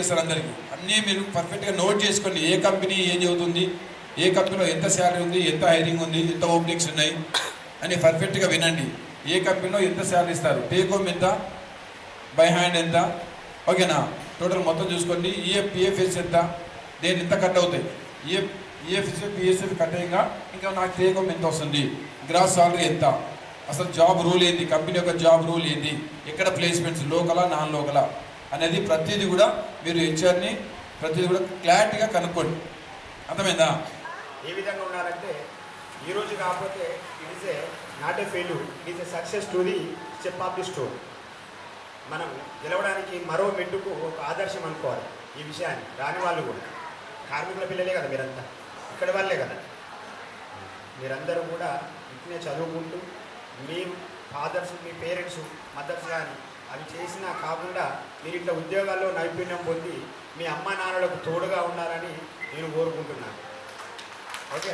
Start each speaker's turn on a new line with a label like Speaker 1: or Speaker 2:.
Speaker 1: చేస్తారు అందరికీ. అన్నీ మీరు పర్ఫెక్ట్గా నోట్ చేసుకోండి. ఏ కంపెనీ ఏం చెబుతుంది, ఏ కంపెనీలో ఎంత శాలరీ ఉంది, ఎంత హైరింగ్ ఉంది, ఎంత ఓపెనింగ్స్ ఉన్నాయి అని పర్ఫెక్ట్గా వినండి. ఏ కంపెనీలో ఎంత శాలరీ ఇస్తారు, టేక్ హోమ్ ఎంత, బై హ్యాండ్ ఎంత, ఓకేనా? టోటల్ మొత్తం చూసుకోండి. పిఎఫ్ఎస్ ఎంత, దేని ఎంత కట్ అవుతాయి, ఈఎఫ్ఎస్ పిఎస్ఎఫ్ కట్ అయ్యాక ఇంకా నాకు టేక్ హోమ్ ఎంత వస్తుంది, గ్రాస్ సాలరీ ఎంత, అసలు జాబ్ రూల్ ఏంది, కంపెనీ యొక్క జాబ్ రూల్ ఏంది, ఎక్కడ ప్లేస్మెంట్స్, లోకలా నాన్ లోకలా అనేది ప్రతిదీ కూడా మీరు హెచ్ఆర్ని ప్రతిదీ కూడా క్లారిటీగా కనుక్కోండి. అర్థమైందా?
Speaker 2: ఏ విధంగా ఉండాలంటే ఈరోజు కాకపోతే it is a not a failure, it is a success story, step of the story. మనం గెలవడానికి మరో మెట్టుకు ఒక ఆదర్శం అనుకోవాలి ఈ విషయాన్ని. రాని వాళ్ళు కూడా కార్మికుల పిల్లలే కదా మీరంతా, ఇక్కడ వాళ్ళే కదా. మీరందరూ కూడా ఇట్నే చదువుకుంటూ మీ ఫాదర్స్, మీ పేరెంట్స్, మదర్స్ కానీ అవి చేసినా కాకుండా మీరు ఇట్లా ఉద్యోగాల్లో నైపుణ్యం పొంది మీ అమ్మా నాన్నలకు తోడుగా ఉండాలని నేను కోరుకుంటున్నాను. ఓకే.